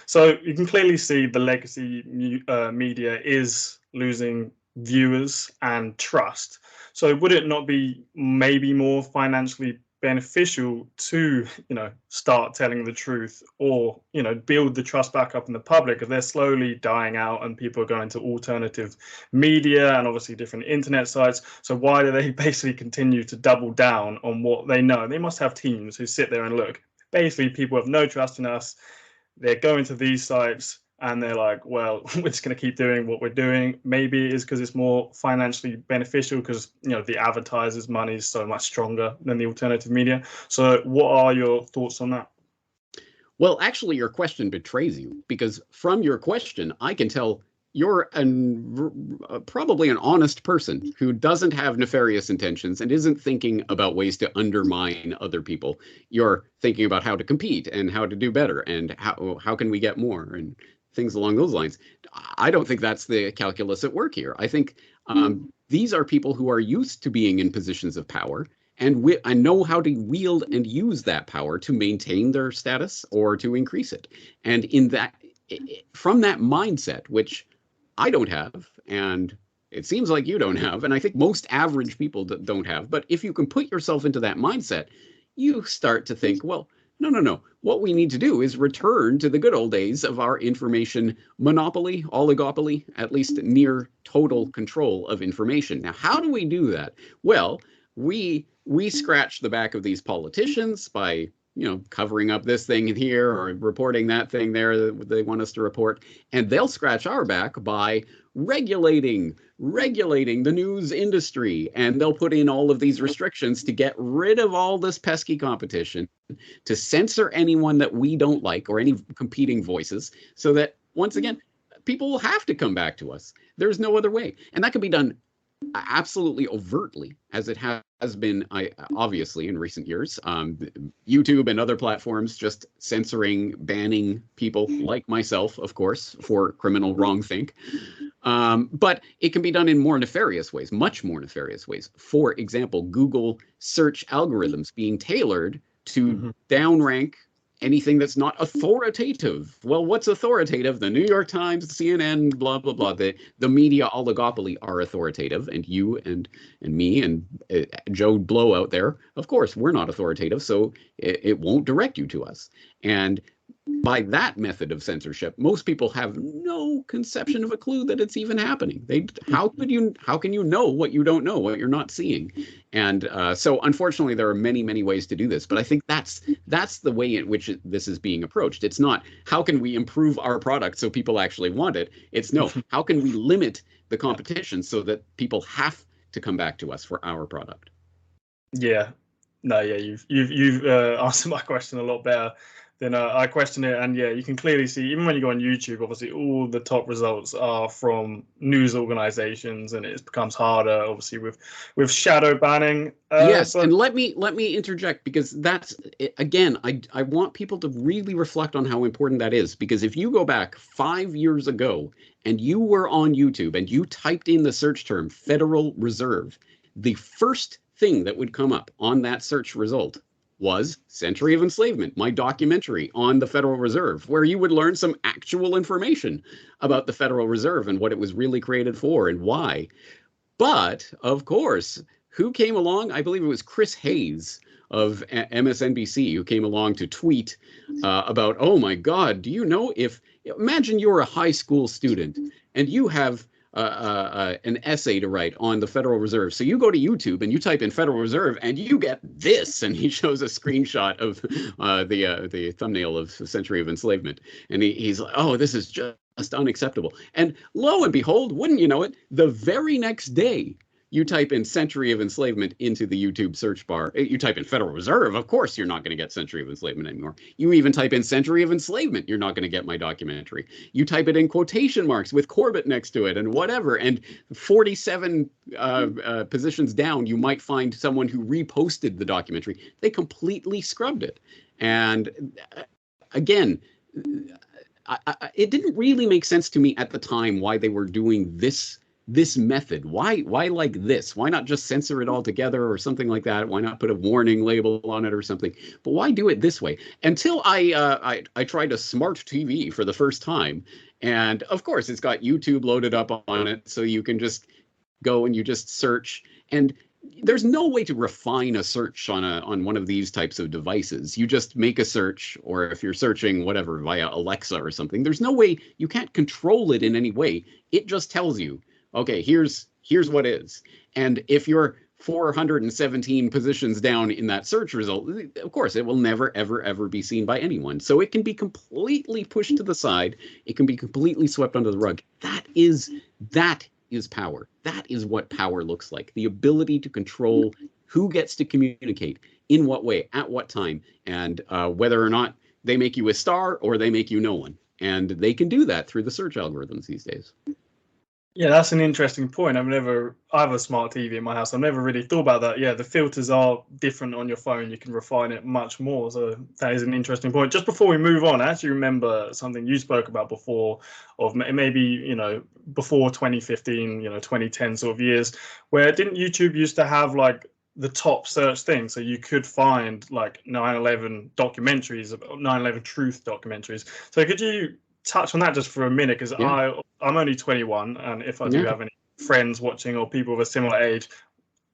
So you can clearly see the legacy media is losing viewers and trust. So would it not be maybe more financially beneficial to, start telling the truth, or, build the trust back up in the public, if they're slowly dying out and people are going to alternative media and obviously different internet sites? So why do they basically continue to double down on what they know? They must have teams who sit there and look. Basically, people have no trust in us. They're going to these sites and they're like, well, we're just going to keep doing what we're doing. Maybe it is because it's more financially beneficial, because the advertisers' money is so much stronger than the alternative media. So what are your thoughts on that? Well, actually, your question betrays you, because from your question, I can tell you're probably an honest person who doesn't have nefarious intentions and isn't thinking about ways to undermine other people. You're thinking about how to compete and how to do better and how can we get more and things along those lines. I don't think that's the calculus at work here. I think these are people who are used to being in positions of power, and I know how to wield and use that power to maintain their status or to increase it. And from that mindset, which I don't have, and it seems like you don't have, and I think most average people don't have, but if you can put yourself into that mindset, you start to think, well, no. What we need to do is return to the good old days of our information monopoly, oligopoly, at least near total control of information. Now, how do we do that? Well, we scratch the back of these politicians by covering up this thing here or reporting that thing there that they want us to report. And they'll scratch our back by regulating the news industry. And they'll put in all of these restrictions to get rid of all this pesky competition, to censor anyone that we don't like or any competing voices, so that, once again, people will have to come back to us. There's no other way. And that can be done absolutely overtly, as it has been, obviously, in recent years. YouTube and other platforms just censoring, banning people like myself, of course, for criminal wrongthink. But it can be done in more nefarious ways, much more nefarious ways. For example, Google search algorithms being tailored to downrank anything that's not authoritative. Well, what's authoritative? The New York Times, CNN, blah, blah, blah. The media oligopoly are authoritative, and you and me and Joe Blow out there, of course, we're not authoritative, so it won't direct you to us. And by that method of censorship, most people have no conception of a clue that it's even happening. How can you know what you don't know, what you're not seeing? And so, unfortunately, there are many, many ways to do this. But I think that's the way in which this is being approached. It's not how can we improve our product so people actually want it. It's no, how can we limit the competition so that people have to come back to us for our product? Yeah, no, yeah, you've answered my question a lot better than I questioned it. And yeah, you can clearly see, even when you go on YouTube, obviously all the top results are from news organizations, and it becomes harder, obviously, with shadow banning. Yes, and let me interject, because that's, again, I want people to really reflect on how important that is. Because if you go back 5 years ago and you were on YouTube and you typed in the search term Federal Reserve, the first thing that would come up on that search result was Century of Enslavement, my documentary on the Federal Reserve, where you would learn some actual information about the Federal Reserve and what it was really created for and why. But, of course, who came along? I believe it was Chris Hayes of MSNBC who came along to tweet about, oh my God, do you know, imagine you're a high school student and you have an essay to write on the Federal Reserve. So you go to YouTube and you type in Federal Reserve and you get this. And he shows a screenshot of the thumbnail of Century of Enslavement. And he's like, oh, this is just unacceptable. And lo and behold, wouldn't you know it, the very next day, you type in Century of Enslavement into the YouTube search bar. You type in Federal Reserve, of course you're not going to get Century of Enslavement anymore. You even type in Century of Enslavement, you're not going to get my documentary. You type it in quotation marks with Corbett next to it and whatever, and 47 positions down, you might find someone who reposted the documentary. They completely scrubbed it. And again, it didn't really make sense to me at the time why they were doing this this method? Why like this? Why not just censor it altogether or something like that? Why not put a warning label on it or something? But why do it this way? Until I tried a smart TV for the first time, and of course it's got YouTube loaded up on it, so you can just go and you just search, and there's no way to refine a search on one of these types of devices. You just make a search, or if you're searching whatever via Alexa or something, there's no way, you can't control it in any way. It just tells you, okay, here's what is. And if you're 417 positions down in that search result, of course, it will never, ever, ever be seen by anyone. So it can be completely pushed to the side. It can be completely swept under the rug. That is power. That is what power looks like. The ability to control who gets to communicate, in what way, at what time, and whether or not they make you a star or they make you no one. And they can do that through the search algorithms these days. Yeah, that's an interesting point. I have a smart TV in my house. I've never really thought about that. Yeah, the filters are different on your phone. You can refine it much more. So that is an interesting point. Just before we move on, I actually remember something you spoke about before, of maybe, before 2015, 2010 sort of years, where didn't YouTube used to have like the top search thing? So you could find like 9/11 documentaries, 9/11 truth documentaries. So could you touch on that just for a minute, because I'm only 21, and if I do have any friends watching or people of a similar age,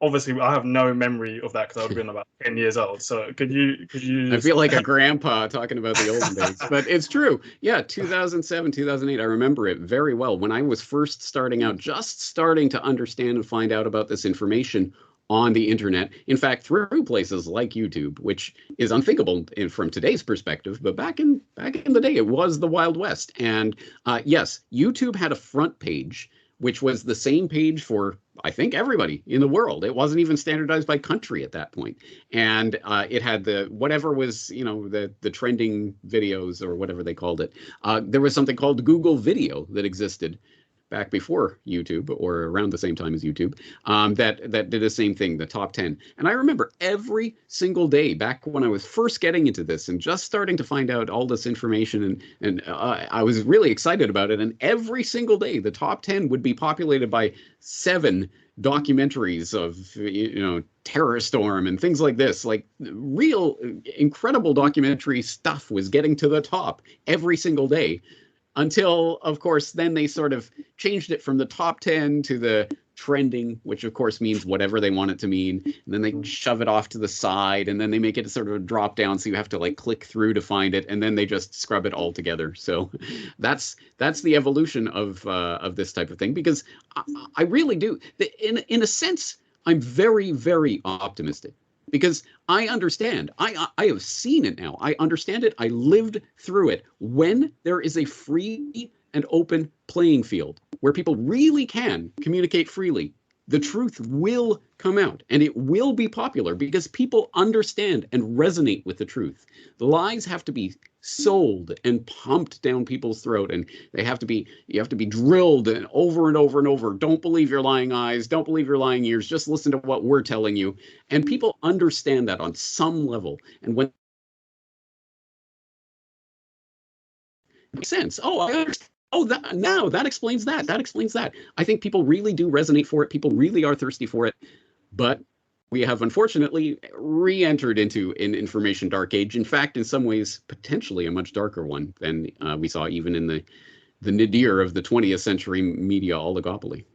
obviously I have no memory of that because I've been about 10 years old. So could you I feel like a grandpa talking about the olden days, but it's true. Yeah, 2007, 2008, I remember it very well. When I was first starting out, just starting to understand and find out about this information on the internet, in fact, through places like YouTube, which is unthinkable from today's perspective, but back in the day, it was the Wild West. And yes, YouTube had a front page, which was the same page for, I think, everybody in the world. It wasn't even standardized by country at that point. And it had whatever was, the trending videos or whatever they called it. There was something called Google Video that existed back before YouTube, or around the same time as YouTube, that did the same thing, the top 10. And I remember every single day back when I was first getting into this and just starting to find out all this information, and I was really excited about it. And every single day, the top 10 would be populated by 7 documentaries of, Terror Storm and things like this. Like real incredible documentary stuff was getting to the top every single day. Until, of course, then they sort of changed it from the top 10 to the trending, which of course means whatever they want it to mean. And then they shove it off to the side, and then they make it sort of a drop down, so you have to like click through to find it, and then they just scrub it all together. So that's the evolution of this type of thing, because I really do. In a sense, I'm very, very optimistic. Because I understand, I have seen it now. I understand it. I lived through it. When there is a free and open playing field where people really can communicate freely, the truth will come out, and it will be popular because people understand and resonate with the truth. The lies have to be sold and pumped down people's throat, and you have to be drilled and over and over and over. Don't believe your lying eyes, don't believe your lying ears, just listen to what we're telling you. And people understand that on some level. And when it makes sense, oh, I understand. Oh, that explains that. That explains that. I think people really do resonate for it. People really are thirsty for it. But we have unfortunately re-entered into an information dark age. In fact, in some ways, potentially a much darker one than we saw even in the nadir of the 20th century media oligopoly.